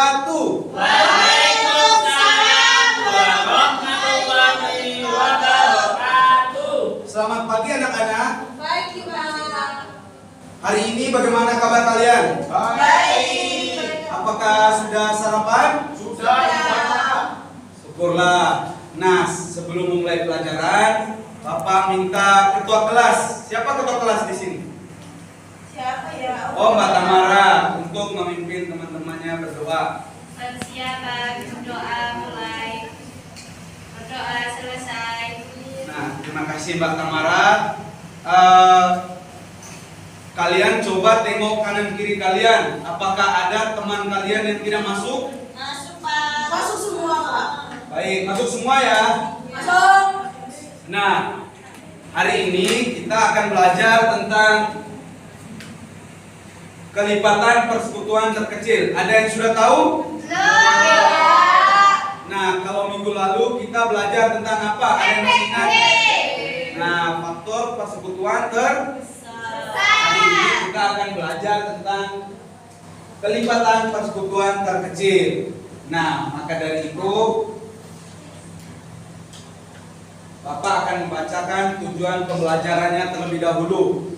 wabarakatuh. Waalaikumsalam warahmatullahi wabarakatuh. Selamat pagi anak-anak. Pagi, Pak. Hari ini bagaimana kabar kalian? Baik. Apakah sudah sarapan? Sudah. Syukurlah. Nah, sebelum memulai pelajaran, Bapak minta ketua kelas. Siapa ketua kelas di sini? Siapa ya? Oh, Mbak Tamara untuk memimpin teman-temannya berdoa. Siapa berdoa mulai, berdoa selesai. Nah, terima kasih Mbak Tamara. Kalian coba tengok kanan kiri kalian. Apakah ada teman kalian yang tidak masuk? Masuk Pak. Masuk semua, Pak. Baik, masuk semua ya. Masuk. Nah, hari ini kita akan belajar tentang kelipatan persekutuan terkecil. Ada yang sudah tahu? Nah, kalau minggu lalu kita belajar tentang apa? Ada yang masih ingat? Nah, faktor persekutuan hari ini kita akan belajar tentang kelipatan persekutuan terkecil. Nah, maka dari itu Bapak akan membacakan tujuan pembelajarannya terlebih dahulu.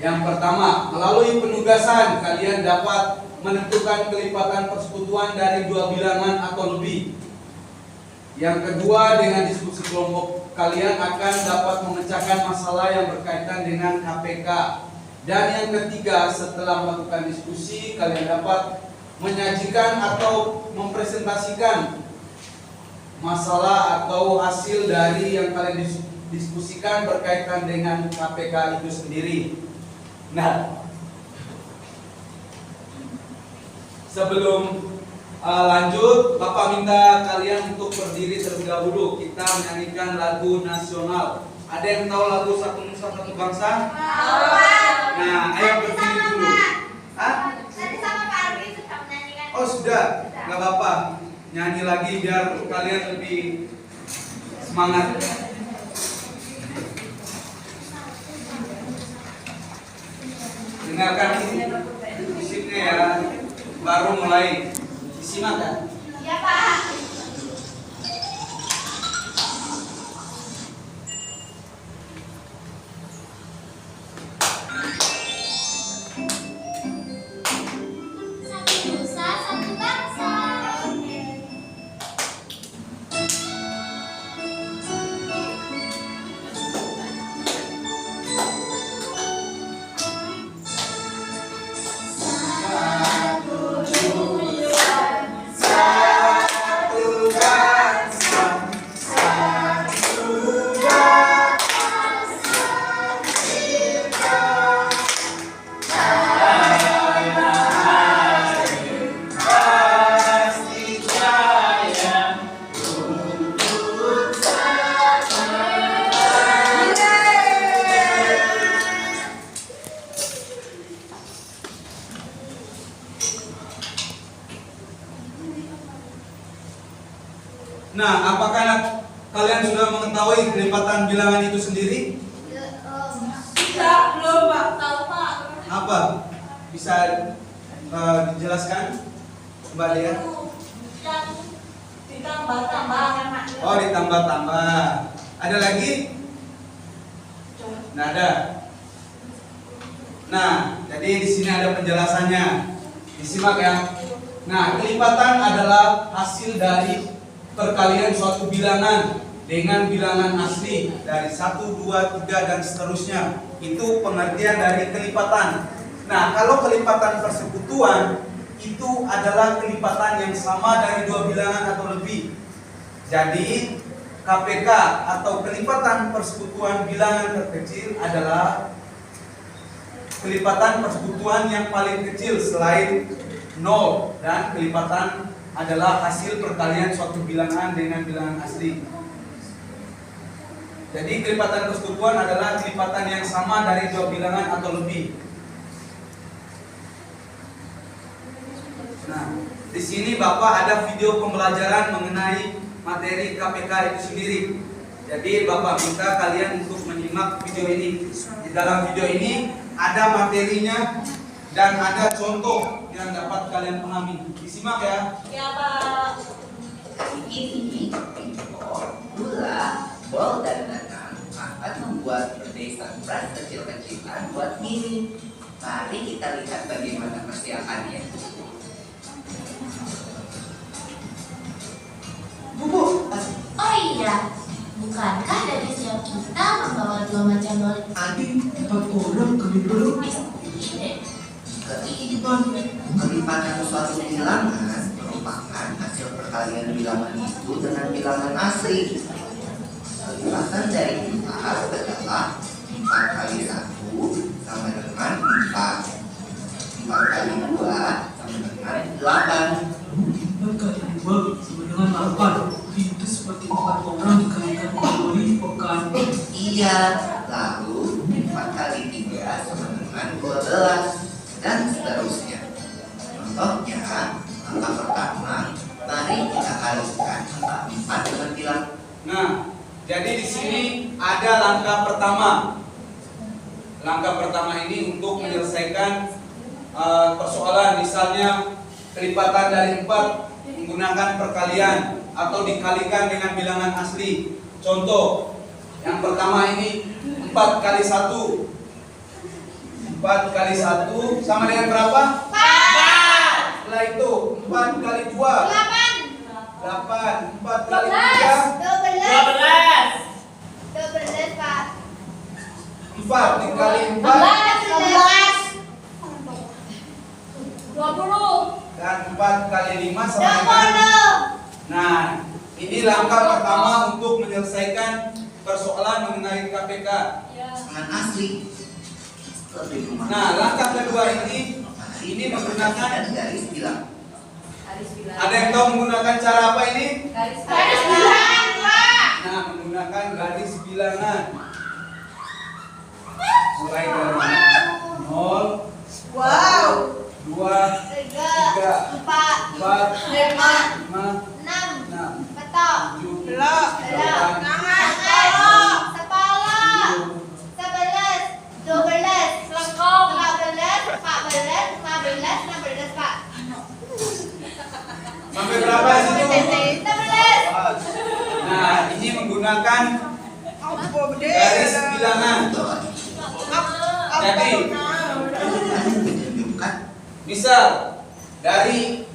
Yang pertama, melalui penugasan kalian dapat menentukan kelipatan persekutuan dari 2 bilangan atau lebih. Yang kedua, dengan diskusi kelompok kalian akan dapat memecahkan masalah yang berkaitan dengan KPK. Dan yang ketiga, setelah melakukan diskusi, kalian dapat menyajikan atau mempresentasikan masalah atau hasil dari yang kalian diskusikan berkaitan dengan KPK itu sendiri. Nah, sebelum lanjut, Bapak minta kalian untuk berdiri terlebih dahulu. Kita menyanyikan lagu nasional. Ada yang tahu lagu Satu Nusa Satu Bangsa? Nah, ayo berdiri dulu. Hah? Tadi sama Pak Arwi sudah menyanyikan. Oh sudah, nggak apa-apa. Nyanyi lagi biar kalian lebih semangat. Dengarkan musiknya ya. Baru mulai disimak kan? Ya Pak. Satu nusa satu bangsa. Nah, apakah kalian sudah mengetahui kelipatan bilangan itu sendiri? Tidak, belum, Pak. Tahu, Pak. Apa? Bisa dijelaskan, Mbak Dea? Yang ditambah-tambah. Oh, ditambah-tambah. Ada lagi? Nah, ada. Nah, jadi di sini ada penjelasannya. Disimak ya. Nah, kelipatan adalah hasil dari perkalian suatu bilangan dengan bilangan asli dari 1, 2, 3 dan seterusnya. Itu pengertian dari kelipatan. Nah, kalau kelipatan persekutuan itu adalah kelipatan yang sama dari 2 bilangan atau lebih. Jadi KPK atau kelipatan persekutuan bilangan terkecil adalah kelipatan persekutuan yang paling kecil selain 0, dan kelipatan adalah hasil perkalian suatu bilangan dengan bilangan asli. Jadi kelipatan persekutuan adalah kelipatan yang sama dari 2 bilangan atau lebih. Nah, di sini Bapak ada video pembelajaran mengenai materi KPK itu sendiri. Jadi Bapak minta kalian untuk menyimak video ini. Di dalam video ini ada materinya dan ada contoh yang dapat kalian pahami. Disimak ya. Ya Pak. Ini impor, gula, bol dan garam akan membuat pedesan beras kecil-kecilan buat ini. Mari kita lihat bagaimana persiapannya. Bubuk, Oh iya, bukankah dari siap kita membawa 2 macam bol? adik 4 orang kami belum. Kelipatan suatu bilangan merupakan hasil perkalian bilangan itu dengan bilangan asli. Kelipatan dari 4 adalah 4 kali 1 sama dengan 4. 4 kali 2 sama dengan 8. 4 kali 2 sama dengan 8. Itu seperti 4 orang dikalikan 2 bukan? Iya, lalu 4 kali 3 sama dengan 12 dan seterusnya. Contohnya, langkah pertama, mari kita kalikan angka 4 dengan bilang. Nah, jadi di sini ada langkah pertama. Langkah pertama ini untuk menyelesaikan persoalan, misalnya kelipatan dari 4 menggunakan perkalian atau dikalikan dengan bilangan asli. Contoh, yang pertama ini 4 kali 1. 4 kali 1 sama dengan berapa? 4. Setelah itu 4 kali 2 8. 4 kali 3 12. 12 Pak. 4 dikali 4 12. 20. dan 4 kali 5 sama dengan. Nah, ini langkah pertama untuk menyelesaikan persoalan mengenai KPK. Dengan asli. Lebih rumah. Nah, langkah kedua ini menggunakan garis bilang. ada yang tahu menggunakan cara apa ini? Garis bilangan, Pak. Nah, menggunakan garis bilangan. Mulai dari 0, Wow. 2, 3, 4, 4, 5. 5, 6, 6, 7, 7, 8. 11, 12, 13, 14, 15, 16, Pak. sampai berapa di situ? 16. Nah, ini menggunakan garis bilangan. Jadi, Menunjukkan misal dari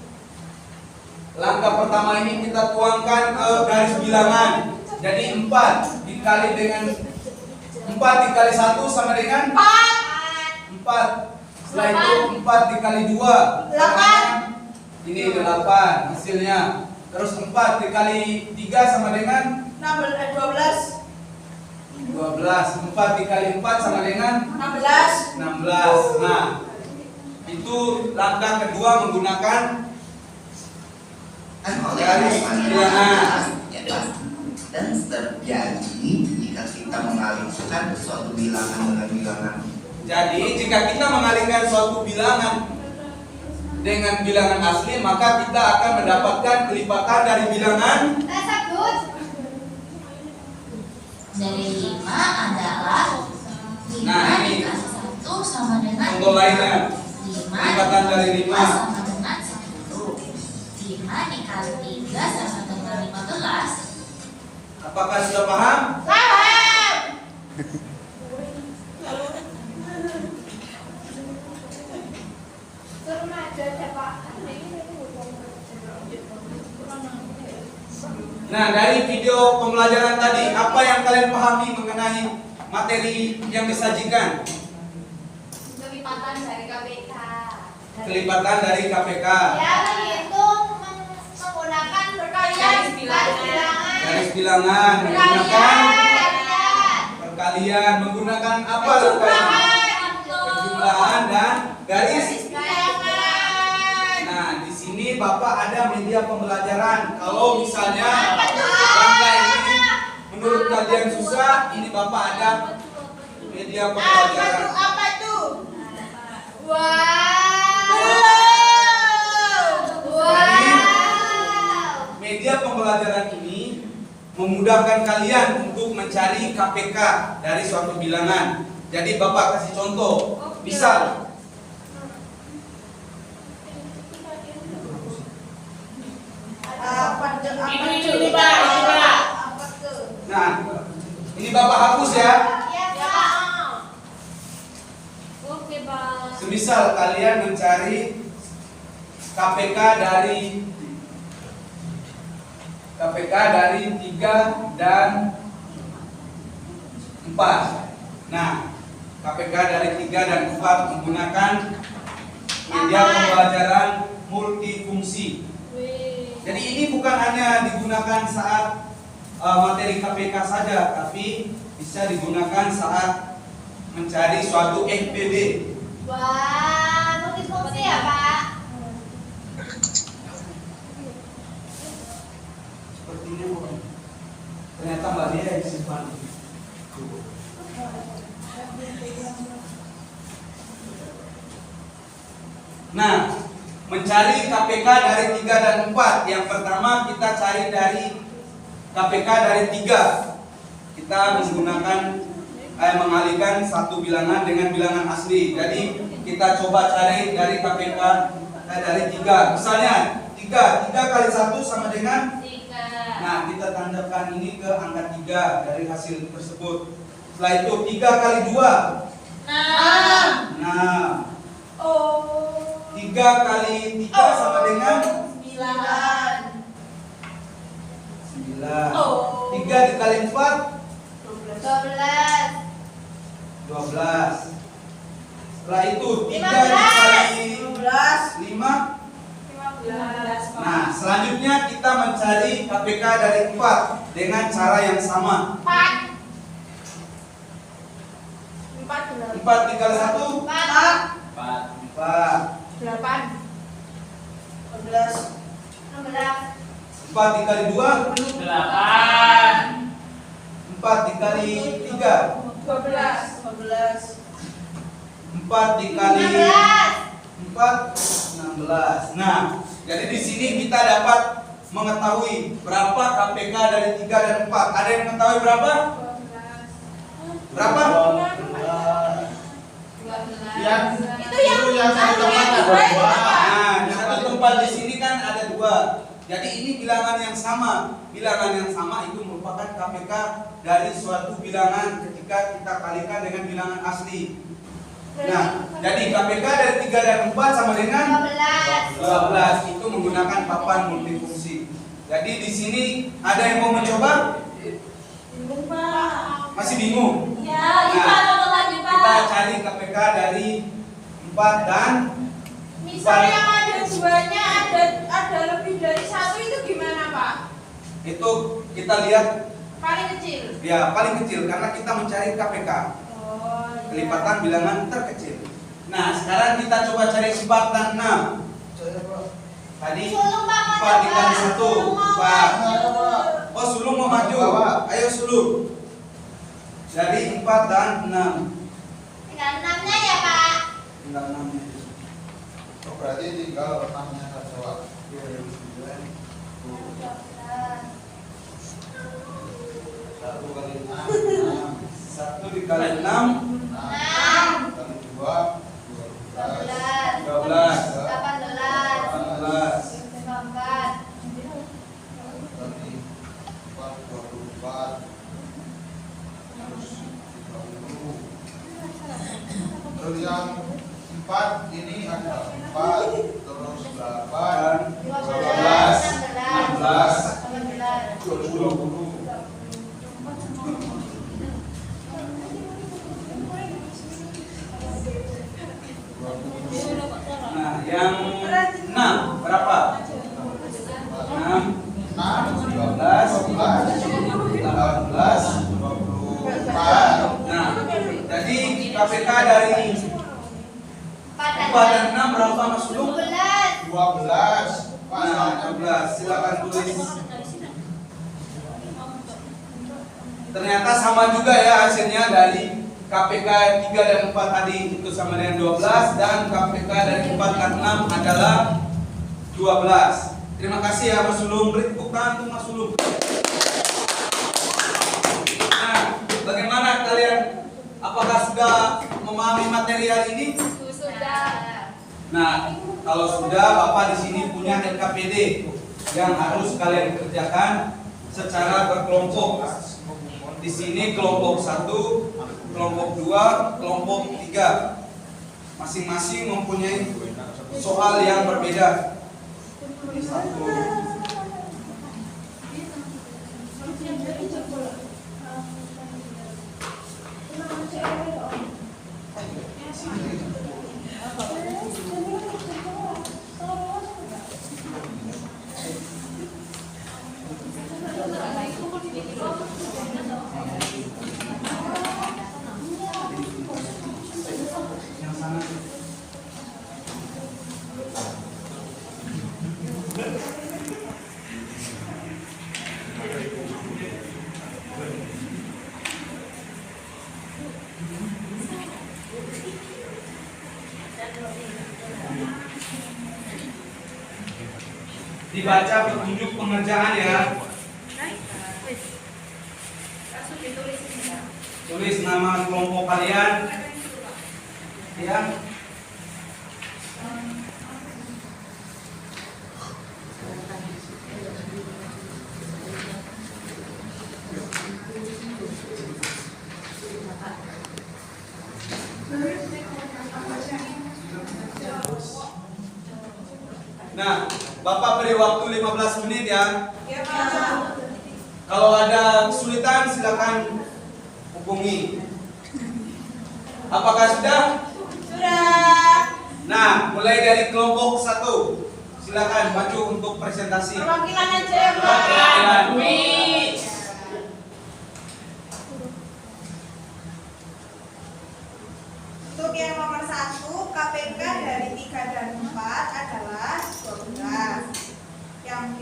langkah pertama ini kita tuangkan ke garis bilangan. Jadi 4 dikali dengan 4 dikali 1 sama dengan 4. Setelah itu 4 dikali 2 ini 8 hasilnya. Terus 4 dikali 3 sama dengan 12. 12. 4 dikali 4 sama dengan 16. 16. Nah, itu langkah kedua menggunakan garis bilangan. Dan terjadi jika kita mengalihkan suatu bilangan dengan bilangan. Jadi jika kita mengalihkan suatu bilangan dengan bilangan asli, maka kita akan mendapatkan kelipatan dari bilangan. Dari 5 adalah 5 Nah, ini dikasih 1 sama dengan contoh lainnya. 5 Kelipatan dari 5. sama dengan 1. 5 dikali 3 sama dengan 15. Apakah sudah paham? Paham. Nah, dari video pembelajaran tadi, apa yang kalian pahami mengenai materi yang disajikan? Kelipatan dari KPK. Kelipatan dari KPK. Ya, menghitung menggunakan Garis bilangan. Garis bilangan menggunakan perkalian, menggunakan apa langkahnya? Penjumlahan dan garis. Nah, di sini Bapak ada media pembelajaran. Kalau misalnya langkah ini menurut kalian susah, ini Bapak ada media pembelajaran. Apa itu? Media pembelajaran ini memudahkan kalian untuk mencari KPK dari suatu bilangan. Jadi Bapak kasih contoh. Misal Ini Pak, ini Pak. Nah, ini Bapak hapus ya. Ya Pak. Oke Pak. Semisal kalian mencari KPK dari 3 dan 4. Nah, KPK dari 3 dan 4 menggunakan media pembelajaran multifungsi. Jadi ini bukan hanya digunakan saat materi KPK saja, tapi bisa digunakan saat mencari suatu FPB. Wah, multifungsi ya Pak. Sepertinya bukan. Ternyata Mbak Dia yang simpan. Nah, mencari KPK dari 3 dan 4. Yang pertama kita cari dari KPK dari 3. Kita menggunakan mengalihkan satu bilangan dengan bilangan asli. Jadi kita coba cari dari KPK dari 3. Misalnya 3 kali 1 sama dengan 3. Nah, kita tandakan ini ke angka 3 dari hasil tersebut. Setelah itu 3 kali 2 6. Nah, Oh. 3 kali 3 sama dengan 9. 9. Oh. 3 dikali 4 12. 12. Setelah itu 3 15. dikali 12. 5. 15. Nah, selanjutnya kita mencari KPK dari 4 dengan cara yang sama. 4. 4 dikali 1 4. 4. 8. 12. 16. 4 dikali 2 8. 4 dikali 3 12. 4 dikali 16. 4 16. Nah, jadi di sini kita dapat mengetahui berapa KPK dari 3 dan 4. Ada yang mengetahui berapa? Berapa? Itu yang satu tempat ada dua itu apa? Nah, di satu tempat di sini kan ada 2. Jadi ini bilangan yang sama. Bilangan yang sama itu merupakan KPK dari suatu bilangan ketika kita kalikan dengan bilangan asli. Nah, jadi KPK dari 3 dan 4 sama dengan 12. Itu menggunakan papan multifungsi. Jadi di sini ada yang mau mencoba? Bingung Pak. Masih bingung? Ya, Ipa coba lagi Kita Pak. cari KPK dari 4 dan Misal yang ada duanya ada lebih dari satu itu gimana Pak? itu kita lihat Paling kecil. ya paling kecil karena kita mencari KPK. Oh. Kelipatan bilangan terkecil. Nah, sekarang kita coba cari 4 dan 6. Tadi Sulung, Pak, mau 4 dikali coba. 1 Sulung mau 4. maju. Oh, sulung mau maju. Ayo sulung. Jadi 4 dan 6. Tinggal 6-nya ya Pak. Tinggal 6. Oh, berarti tinggal pertamanya saja. Satu kali 6, 1 dikali 6 6. kali 2, 12. 12. 18. 18. 24. Kali 4, 24. Terus 30. Terus yang 4 ini ada 4, terus 8, 12. 16. 18. 20. Nah, yang 6 berapa? 6 12 18. 24. Nah, jadi KPK dari 4 dan 6 berapa Mas Sulung? 12. 12. Nah, 12. Silakan tulis. Ternyata sama juga ya hasilnya dari KPK 3 dan 4 tadi itu sama dengan 12 dan KPK dari 4 dan 6 adalah 12. Terima kasih ya Mas Sulung. Beri tepuk tangan untuk Mas Sulung. Nah, bagaimana kalian? Apakah sudah memahami materi hari ini? Sudah. Nah, kalau sudah, Bapak di sini punya LKPD. yang harus kalian kerjakan secara berkelompok. Di sini kelompok 1, kelompok 2, kelompok 3. Masing-masing mempunyai soal yang berbeda. Ini satu. Dibaca petunjuk pengerjaan ya. Tulis nama kelompok kalian. Ya. Nah, Bapak beri waktu 15 menit ya. Ya, Pak. Kalau ada kesulitan silakan hubungi. Apakah sudah? Sudah. Nah, mulai dari kelompok 1. Silakan maju untuk presentasi. Perwakilan aja ya, Pak. Perwakilan. Untuk yang nomor 1, KPK dari 3 dan 4 adalah 12. Yang B,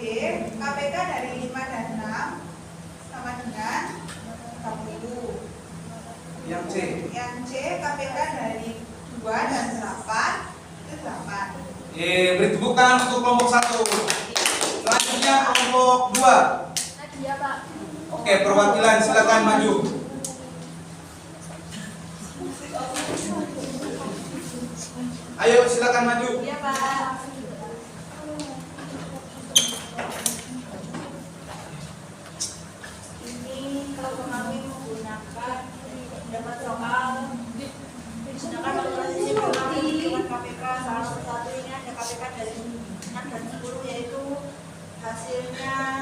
KPK dari 5 dan 6 sama dengan 30. Yang C. Yang C, KPK dari 2 dan 8 itu 8. Beri tepuk tangan untuk kelompok 1. Selanjutnya kelompok 2. Iya, Pak. Oke, perwakilan silakan maju. Ayo silakan maju. Iya, Pak. Ini kalau kami menggunakan dapat soal sedangkan kalkulasi dengan KPK salah satu ini ada KPK dari 6 dan 10 yaitu hasilnya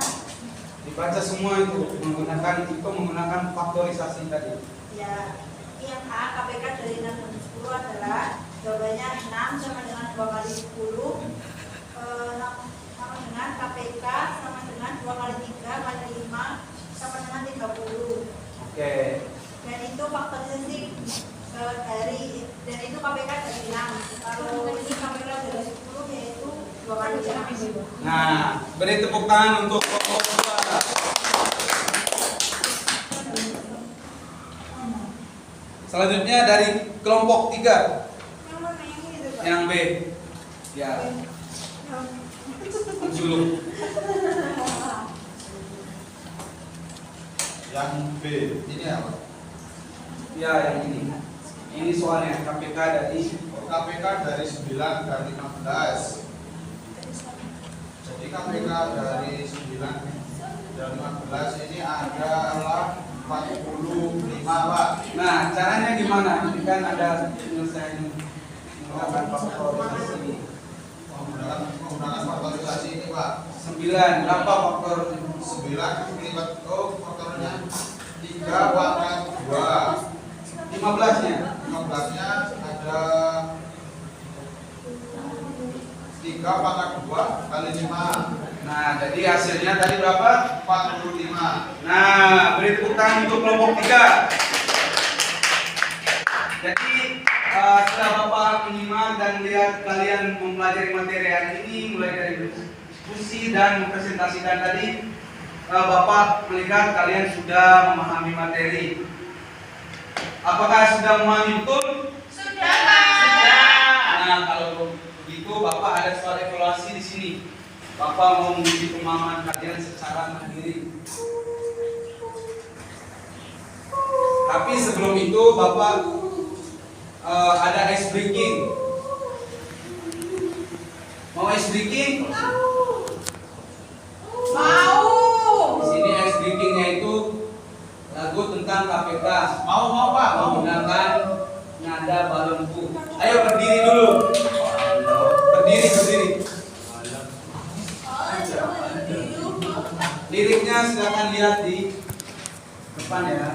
Dibaca semua itu menggunakan faktorisasi tadi. ya. Yang A, KPK dari 6 dan 10 adalah jawabannya 6 sama dengan 2 kali 10 sama dengan KPK sama dengan 2 kali 3 kali 5 sama dengan 30. Oke. Dan itu faktorisasi dan itu KPK dari 6. Kalau ini KPK dari 10 yaitu 2 kali 6. Nah, beri tepuk tangan untuk kelompok 2. Selanjutnya dari kelompok 3. Yang mana yang ini tuh, Pak? Yang B. Ya, menjuluk. Yang B ini apa? Ya, yang ini. Ini soalnya KPK dari KPK dari 9 dan 15. Jadi KPK dari 9 dan 15 ini adalah 45, Pak. Nah, caranya gimana? Ini kan ada penyelesaian menggunakan faktorisasi. Menggunakan faktorisasi ini, Pak. 9, berapa faktor? 9 kelipat faktornya 3 pangkat 2. 15-nya. 15-nya ada 3 pangkat 2 kali 5. Nah, jadi hasilnya tadi berapa? 45. Nah, beri tepuk tangan untuk kelompok 3. Jadi setelah Bapak menyimak dan lihat kalian mempelajari materi hari ini mulai dari diskusi dan mempresentasikan tadi, Bapak melihat kalian sudah memahami materi. Apakah sudah memahami betul? Sudah, Pak. Nah, kalau begitu Bapak ada soal evaluasi di sini. Bapak mau menguji pemahaman kalian secara mandiri. Tapi sebelum itu Bapak ada ice breaking. Mau ice breaking? liriknya silakan lihat di depan ya.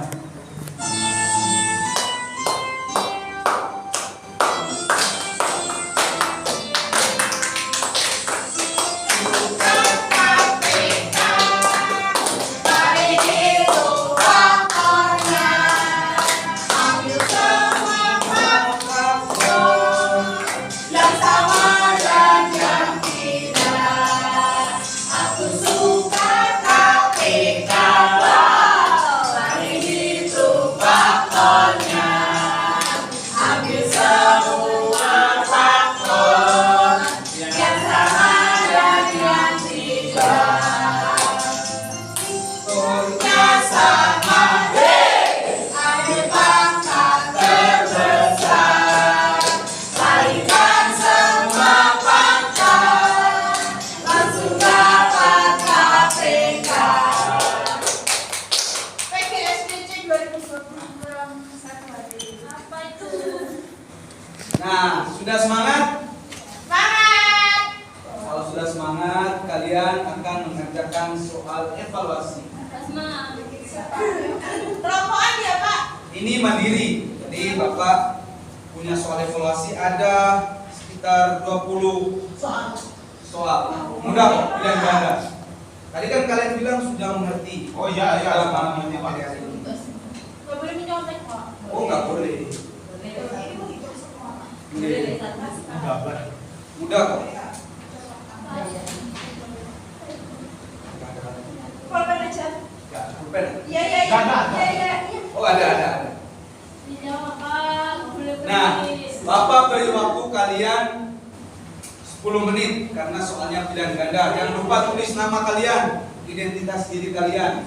Nah, sudah semangat? Semangat. Kalau sudah semangat, kalian akan mengerjakan soal evaluasi. Kelompokan ya Pak? Ini mandiri. Jadi Bapak punya soal evaluasi ada sekitar 20 soal. Mudah kok, pilihan ganda. Tadi kan kalian bilang sudah mengerti. Oh iya, Dalam iya. mengerti materi ini. Gak boleh menyontek Pak. Oh, nggak boleh. Mudah kok. Pulpen aja. Ya, pulpen. Iya iya iya. Iya iya. Oh, ada. Nah, Bapak beri waktu kalian 10 menit karena soalnya pilihan ganda. Jangan lupa tulis nama kalian, identitas diri kalian.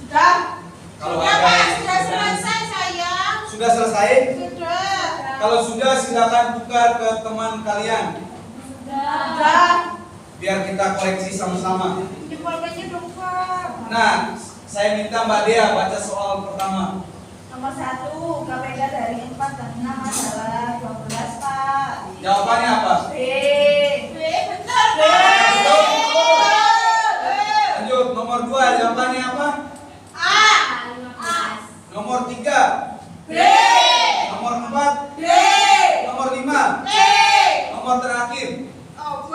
Sudah. Kalau Sudah ada Pak, yang sudah sedang- selesai sayang. Sudah selesai? Sudah. Kalau sudah, silakan tukar ke teman kalian Sudah. biar kita koleksi sama-sama. Di pulpennya dong Pak. Nah, saya minta Mbak Dea baca soal pertama. Nomor 1, KPK dari 4 dan 6 adalah 12 Pak. Jawabannya apa? B. Betul Pak. Lanjut, nomor 2 jawabannya apa? A. Nomor 3, B. nomor 4, B. nomor 5, B. nomor terakhir. Oh, B.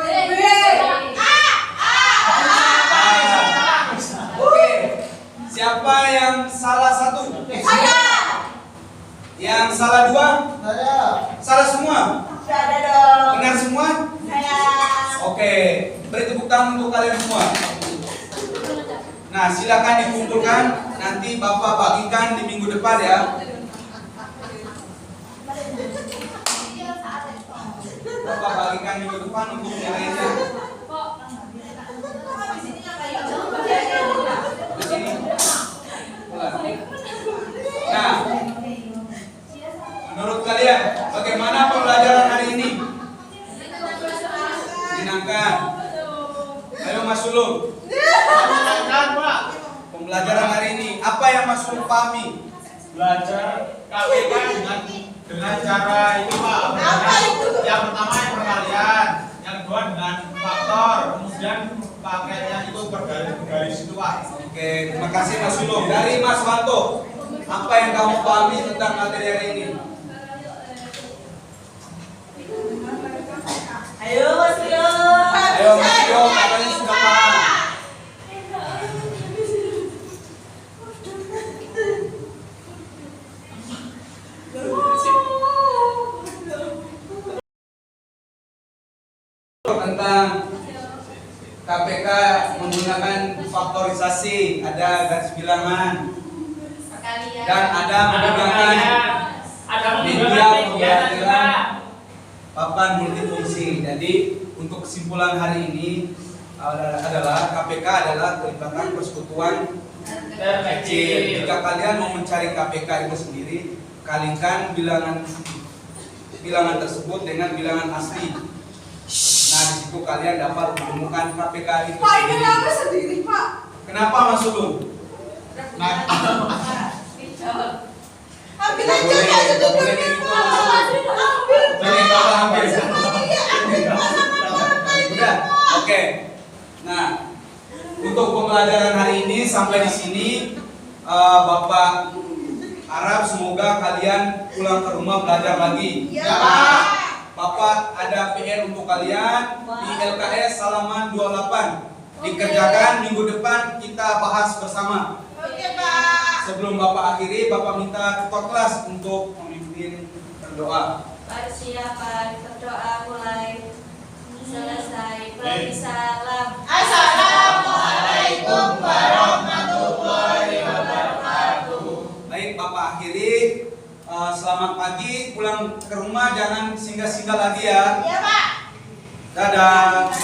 A. Oke, siapa yang salah satu? Saya. Yang salah 2? Saya. Salah semua? Sudah ada dong. Benar semua? Saya. Oke, beri tepuk tangan untuk kalian semua. Nah, silakan dikumpulkan. Nanti Bapak bagikan di minggu depan ya. Bapak bagikan minggu depan untuk nilainya. Di sini. Ulang. Nah, menurut kalian bagaimana pembelajaran hari ini? Menyenangkan. Ayo Mas Sulung. Pembelajaran hari ini apa yang Mas Sulung pahami? Belajar KPK dengan cara itu Pak. Apa itu? Yang pertama yang perkalian, yang kedua dengan faktor, kemudian pakainya itu bergaris itu Pak. Oke, terima kasih Mas Sulung. Dari Mas Wanto, apa yang kamu pahami tentang materi hari ini? Ayo Mas Yo. Ayo Mas Yo, katanya sudah paham. Tentang KPK menggunakan faktorisasi, ada garis bilangan dan ada menggunakan media pembelajaran papan multifungsi. Jadi untuk kesimpulan hari ini adalah KPK adalah kelibatan persekutuan kecil. Jika kalian mau mencari KPK itu sendiri, kalikan bilangan tersebut dengan bilangan asli. Nah, di situ kalian dapat menemukan KPK itu Pak, ini sendiri. apa sendiri Pak? Kenapa Mas Sulung? Nah, Ambil Nggak aja boleh, Pak, nggak boleh kayak gitu, Mas Sulung. Ambil. Jangan Bapak ambil. Iya, ambil Pak, sama-sama. Udah, oke. Nah, Untuk pembelajaran hari ini sampai di sini, Bapak harap semoga kalian pulang ke rumah belajar lagi. Iya, Ya, Pak. Bapak ada PR untuk kalian di LKS halaman 28. Dikerjakan minggu depan, kita bahas bersama. Oke, Pak. Sebelum Bapak akhiri, Bapak minta ketua kelas untuk memimpin berdoa. Persiapan berdoa mulai. Selesai. Beri salam. Assalamualaikum warahmatullahi wabarakatuh. Baik, Bapak akhiri. Selamat pagi, pulang ke rumah jangan singgah-singgah lagi ya. Iya, Pak. Dadah.